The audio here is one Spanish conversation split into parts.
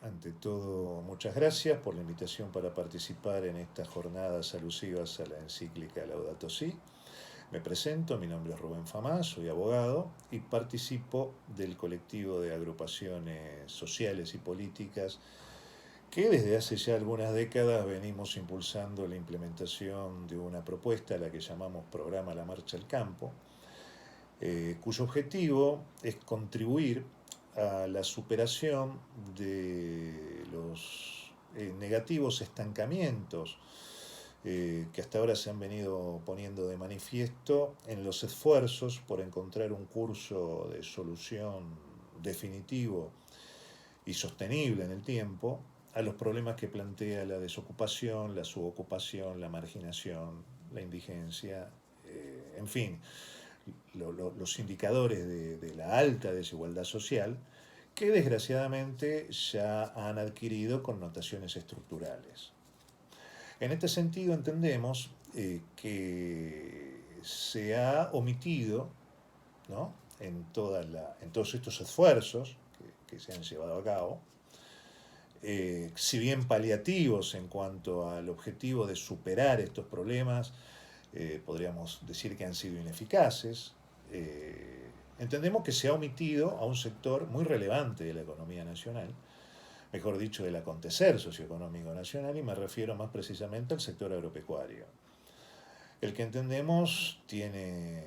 Ante todo, muchas gracias por la invitación para participar en estas jornadas alusivas a la encíclica Laudato Si. Me presento, mi nombre es Rubén Famá, soy abogado y participo del colectivo de agrupaciones sociales y políticas que desde hace ya algunas décadas venimos impulsando la implementación de una propuesta a la que llamamos Programa La Marcha al Campo, cuyo objetivo es contribuir a la superación de los negativos estancamientos que hasta ahora se han venido poniendo de manifiesto en los esfuerzos por encontrar un curso de solución definitivo y sostenible en el tiempo a los problemas que plantea la desocupación, la subocupación, la marginación, la indigencia, en fin, los indicadores de la alta desigualdad social que desgraciadamente ya han adquirido connotaciones estructurales. En este sentido entendemos que se ha omitido, ¿no?, en todos estos esfuerzos que se han llevado a cabo, si bien paliativos en cuanto al objetivo de superar estos problemas, podríamos decir que han sido ineficaces. Entendemos que se ha omitido a un sector muy relevante de la economía nacional, mejor dicho, del acontecer socioeconómico nacional, y me refiero más precisamente al sector agropecuario, el que entendemos tiene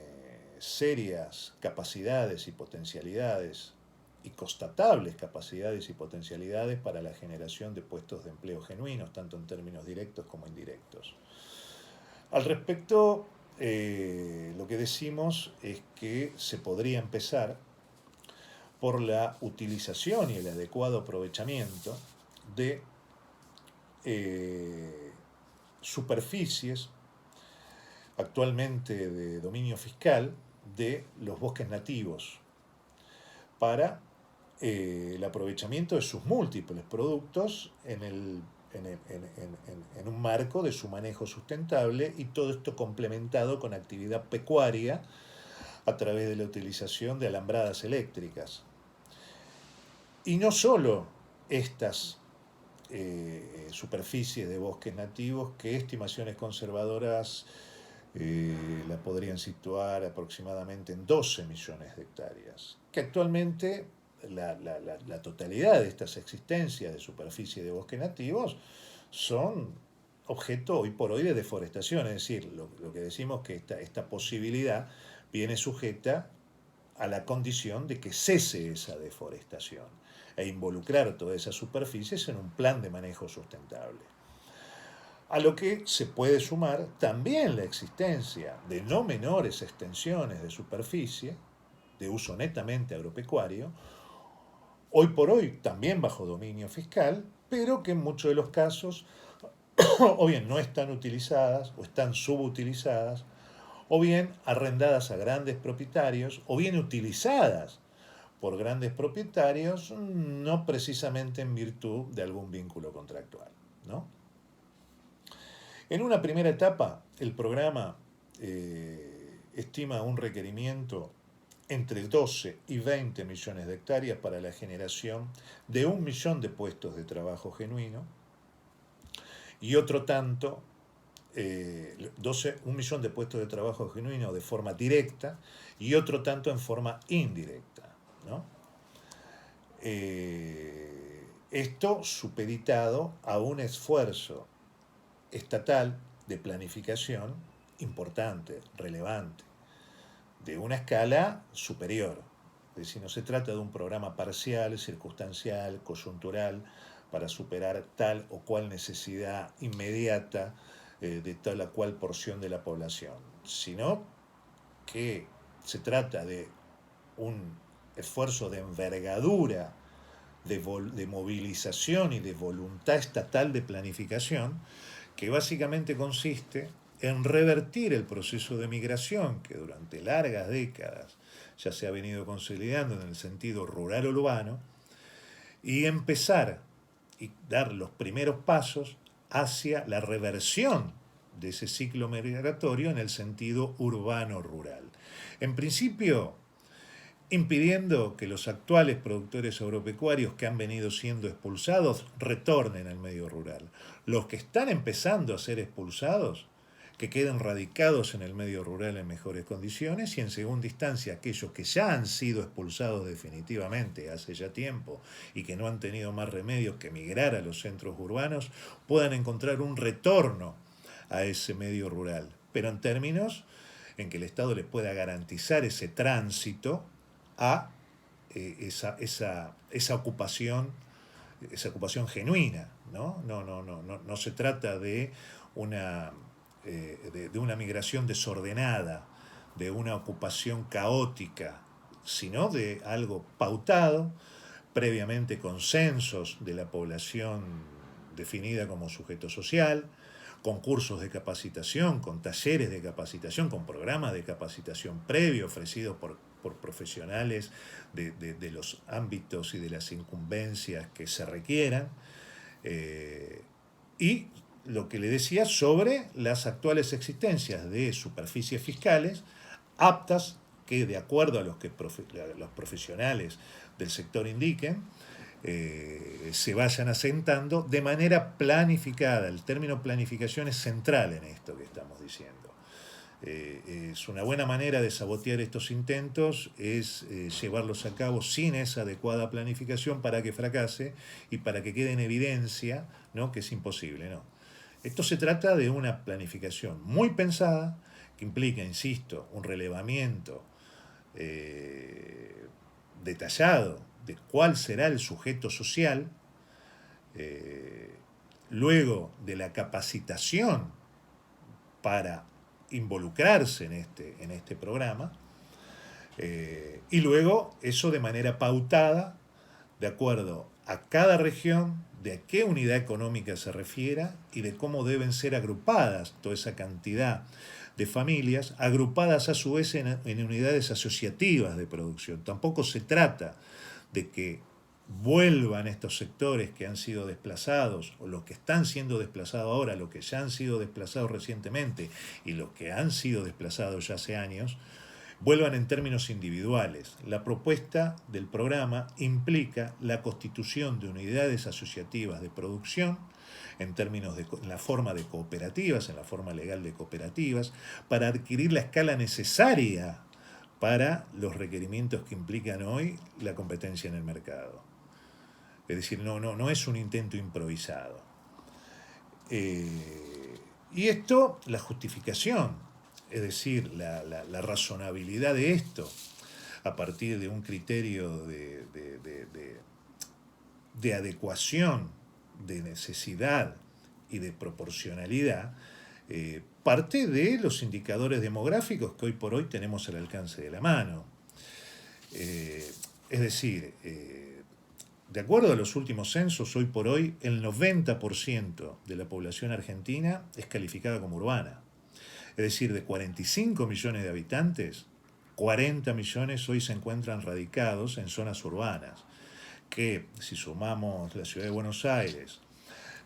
serias capacidades y potencialidades y constatables capacidades y potencialidades para la generación de puestos de empleo genuinos, tanto en términos directos como indirectos. Al respecto, lo que decimos es que se podría empezar por la utilización y el adecuado aprovechamiento de superficies actualmente de dominio fiscal de los bosques nativos para el aprovechamiento de sus múltiples productos en un marco de su manejo sustentable, y todo esto complementado con actividad pecuaria a través de la utilización de alambradas eléctricas. Y no solo estas superficies de bosques nativos, que estimaciones conservadoras la podrían situar aproximadamente en 12 millones de hectáreas, que actualmente la totalidad de estas existencias de superficie de bosques nativos son objeto hoy por hoy de deforestación, es decir, lo que decimos que esta posibilidad viene sujeta a la condición de que cese esa deforestación e involucrar todas esas superficies en un plan de manejo sustentable. A lo que se puede sumar también la existencia de no menores extensiones de superficie de uso netamente agropecuario, hoy por hoy también bajo dominio fiscal, pero que en muchos de los casos o bien no están utilizadas o están subutilizadas, o bien arrendadas a grandes propietarios, o bien utilizadas por grandes propietarios, no precisamente en virtud de algún vínculo contractual, ¿no? En una primera etapa, el programa estima un requerimiento entre 12 y 20 millones de hectáreas para la generación de 1 millón de puestos de trabajo genuino, y otro tanto, 1 millón de puestos de trabajo genuino de forma directa y otro tanto en forma indirecta, ¿no? Esto supeditado a un esfuerzo estatal de planificación importante, relevante, de una escala superior. Es decir, no se trata de un programa parcial, circunstancial, coyuntural, para superar tal o cual necesidad inmediata de tal o cual porción de la población, sino que se trata de un esfuerzo de envergadura, de movilización y de voluntad estatal de planificación, que básicamente consiste en revertir el proceso de migración que durante largas décadas ya se ha venido consolidando en el sentido rural-urbano, y empezar y dar los primeros pasos hacia la reversión de ese ciclo migratorio en el sentido urbano-rural. En principio, impidiendo que los actuales productores agropecuarios que han venido siendo expulsados retornen al medio rural. Los que están empezando a ser expulsados, que queden radicados en el medio rural en mejores condiciones, y en segunda instancia aquellos que ya han sido expulsados definitivamente hace ya tiempo y que no han tenido más remedio que migrar a los centros urbanos, puedan encontrar un retorno a ese medio rural, pero en términos en que el Estado les pueda garantizar ese tránsito a esa ocupación genuina, ¿no? No se trata de una migración desordenada, de una ocupación caótica, sino de algo pautado, previamente con censos de la población definida como sujeto social, con cursos de capacitación, con talleres de capacitación, con programas de capacitación previo ofrecidos por profesionales de los ámbitos y de las incumbencias que se requieran, y lo que le decía sobre las actuales existencias de superficies fiscales aptas que, de acuerdo a los que los profesionales del sector indiquen, se vayan asentando de manera planificada. El término planificación es central en esto que estamos diciendo. Es una buena manera de sabotear estos intentos, es llevarlos a cabo sin esa adecuada planificación para que fracase y para que quede en evidencia, ¿no?, que es imposible, ¿no? Esto se trata de una planificación muy pensada, que implica, insisto, un relevamiento detallado de cuál será el sujeto social, luego de la capacitación para involucrarse en este programa, y luego eso de manera pautada, de acuerdo a cada región, de a qué unidad económica se refiera y de cómo deben ser agrupadas toda esa cantidad de familias, agrupadas a su vez en unidades asociativas de producción. Tampoco se trata de que vuelvan estos sectores que han sido desplazados, o los que están siendo desplazados ahora, los que ya han sido desplazados recientemente y los que han sido desplazados ya hace años, vuelvan en términos individuales. La propuesta del programa implica la constitución de unidades asociativas de producción en términos en la forma de cooperativas, en la forma legal de cooperativas, para adquirir la escala necesaria para los requerimientos que implican hoy la competencia en el mercado. Es decir, no es un intento improvisado. Y esto, la justificación, es decir, la razonabilidad de esto, a partir de un criterio de adecuación, de necesidad y de proporcionalidad, parte de los indicadores demográficos que hoy por hoy tenemos al alcance de la mano. Es decir, de acuerdo a los últimos censos, hoy por hoy el 90% de la población argentina es calificada como urbana. Es decir, de 45 millones de habitantes, 40 millones hoy se encuentran radicados en zonas urbanas, que si sumamos la ciudad de Buenos Aires,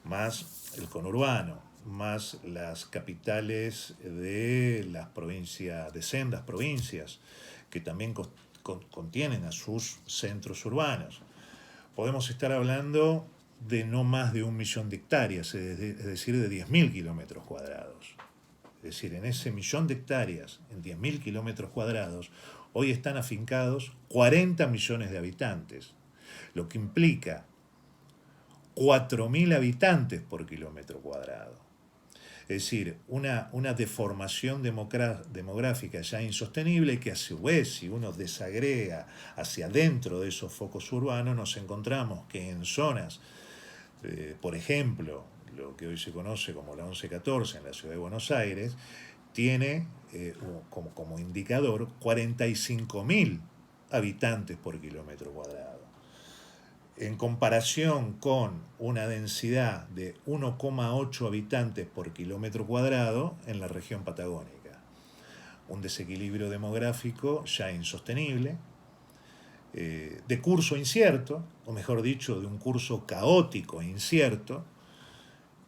más el conurbano, más las capitales de las provincias, de sendas provincias, que también contienen a sus centros urbanos, podemos estar hablando de no más de 1 millón de hectáreas, es decir, de 10.000 kilómetros cuadrados. Es decir, en ese 1 millón de hectáreas, en 10.000 kilómetros cuadrados, hoy están afincados 40 millones de habitantes, lo que implica 4.000 habitantes por kilómetro cuadrado. Es decir, una deformación demográfica ya insostenible, que a su vez, si uno desagrega hacia adentro de esos focos urbanos, nos encontramos que en zonas, por ejemplo, lo que hoy se conoce como la 1114 en la ciudad de Buenos Aires, tiene como indicador 45.000 habitantes por kilómetro cuadrado, en comparación con una densidad de 1,8 habitantes por kilómetro cuadrado en la región patagónica. Un desequilibrio demográfico ya insostenible, de curso incierto, o mejor dicho, de un curso caótico e incierto,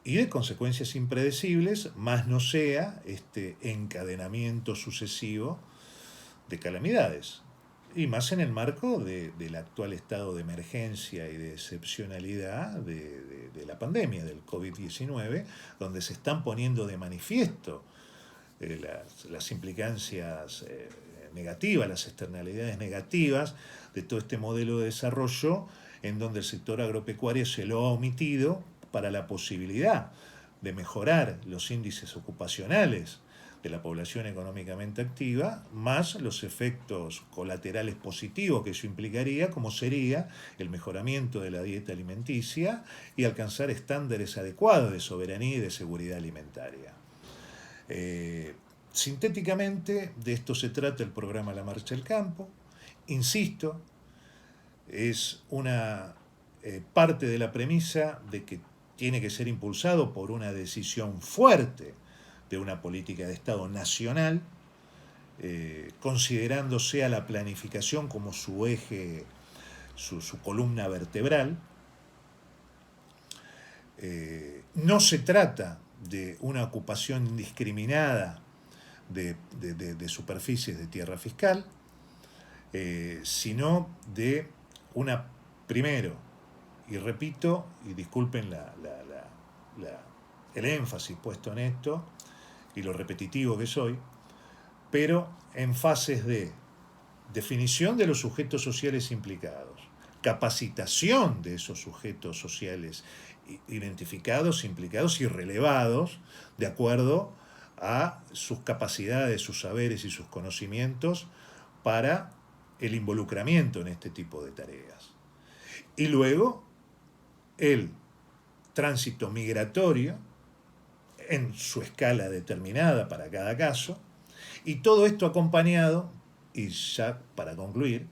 y de consecuencias impredecibles, más no sea este encadenamiento sucesivo de calamidades. y más en el marco del actual estado de emergencia y de excepcionalidad de la pandemia del COVID-19, donde se están poniendo de manifiesto las implicancias negativas, las externalidades negativas de todo este modelo de desarrollo, en donde el sector agropecuario se lo ha omitido para la posibilidad de mejorar los índices ocupacionales de la población económicamente activa, más los efectos colaterales positivos que eso implicaría, como sería el mejoramiento de la dieta alimenticia y alcanzar estándares adecuados de soberanía y de seguridad alimentaria. Sintéticamente, de esto se trata el programa La Marcha al Campo. Insisto, es una parte de la premisa de que tiene que ser impulsado por una decisión fuerte de una política de Estado nacional, considerándose a la planificación como su eje, su columna vertebral. No se trata de una ocupación indiscriminada de superficies de tierra fiscal, sino de una, primero, y repito, y disculpen el énfasis puesto en esto, y lo repetitivo que soy, pero en fases de definición de los sujetos sociales implicados, capacitación de esos sujetos sociales identificados, implicados y relevados de acuerdo a sus capacidades, sus saberes y sus conocimientos para el involucramiento en este tipo de tareas. Y luego el tránsito migratorio en su escala determinada para cada caso, y todo esto acompañado, y ya para concluir,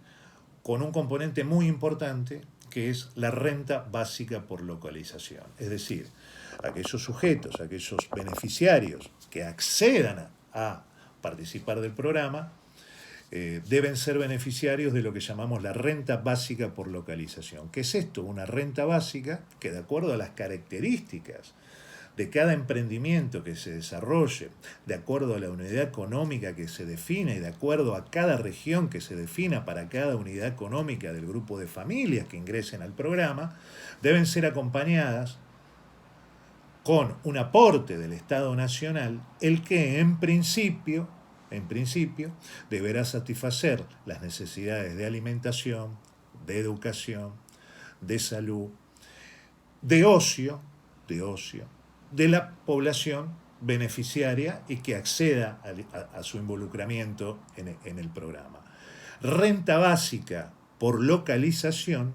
con un componente muy importante que es la renta básica por localización. Es decir, aquellos sujetos, aquellos beneficiarios que accedan a participar del programa, deben ser beneficiarios de lo que llamamos la renta básica por localización. ¿Qué es esto? Una renta básica que, de acuerdo a las características de cada emprendimiento que se desarrolle, de acuerdo a la unidad económica que se define y de acuerdo a cada región que se defina para cada unidad económica del grupo de familias que ingresen al programa, deben ser acompañadas con un aporte del Estado Nacional, el que en principio deberá satisfacer las necesidades de alimentación, de educación, de salud, de ocio, de la población beneficiaria y que acceda a su involucramiento en el programa. Renta básica por localización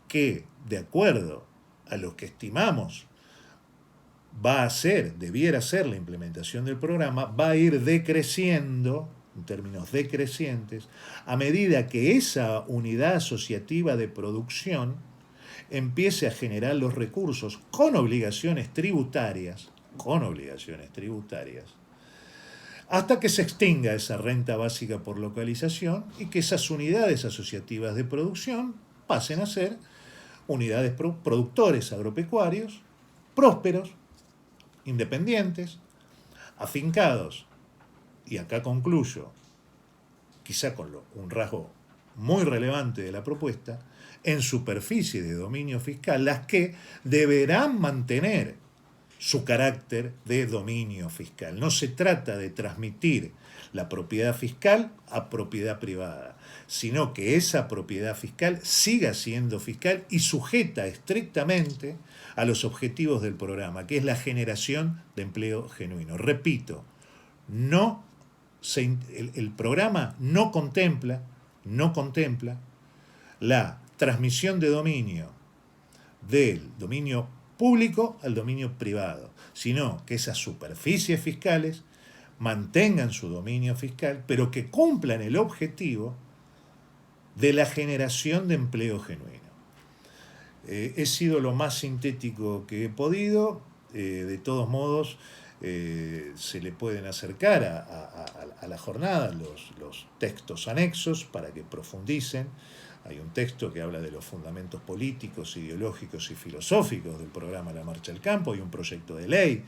que, de acuerdo a lo que estimamos debiera ser la implementación del programa, va a ir decreciendo, en términos decrecientes, a medida que esa unidad asociativa de producción empiece a generar los recursos con obligaciones tributarias, hasta que se extinga esa renta básica por localización y que esas unidades asociativas de producción pasen a ser unidades productores agropecuarios, prósperos, independientes, afincados, y acá concluyo, quizá con un rasgo muy relevante de la propuesta, en superficie de dominio fiscal, las que deberán mantener su carácter de dominio fiscal. No se trata de transmitir la propiedad fiscal a propiedad privada, sino que esa propiedad fiscal siga siendo fiscal y sujeta estrictamente a los objetivos del programa, que es la generación de empleo genuino. Repito, el programa no contempla la transmisión de dominio del dominio público al dominio privado, sino que esas superficies fiscales mantengan su dominio fiscal, pero que cumplan el objetivo de la generación de empleo genuino. He sido lo más sintético que he podido. De todos modos, se le pueden acercar a la jornada los textos anexos para que profundicen. Hay un texto que habla de los fundamentos políticos, ideológicos y filosóficos del programa La Marcha al Campo. Hay un proyecto de ley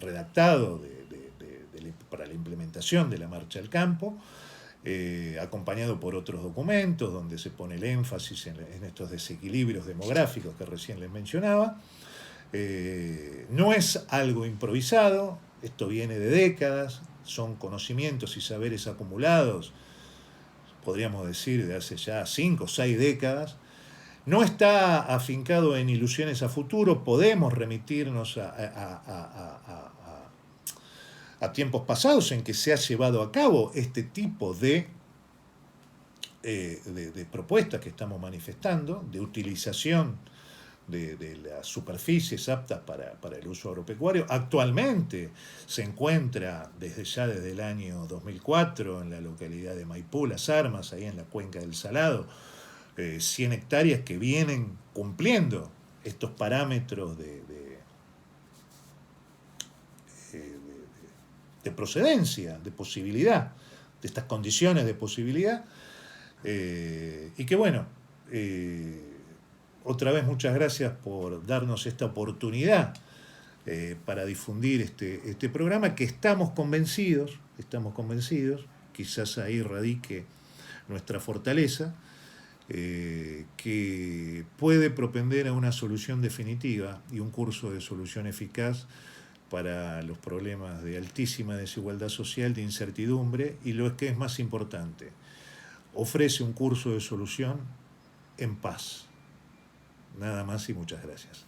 redactado para la implementación de La Marcha al Campo. acompañado por otros documentos donde se pone el énfasis en estos desequilibrios demográficos que recién les mencionaba. No es algo improvisado, esto viene de décadas, son conocimientos y saberes acumulados, podríamos decir, de hace ya 5 o 6 décadas. No está afincado en ilusiones a futuro, podemos remitirnos a tiempos pasados en que se ha llevado a cabo este tipo de propuestas que estamos manifestando, de utilización de las superficies aptas para el uso agropecuario. Actualmente se encuentra desde el año 2004 en la localidad de Maipú, Las Armas, ahí en la cuenca del Salado, 100 hectáreas que vienen cumpliendo estos parámetros de procedencia, de posibilidad, de estas condiciones de posibilidad, y que bueno, otra vez muchas gracias por darnos esta oportunidad para difundir este programa que estamos convencidos, quizás ahí radique nuestra fortaleza, que puede propender a una solución definitiva y un curso de solución eficaz para los problemas de altísima desigualdad social, de incertidumbre, y lo que es más importante, ofrece un curso de solución en paz. Nada más y muchas gracias.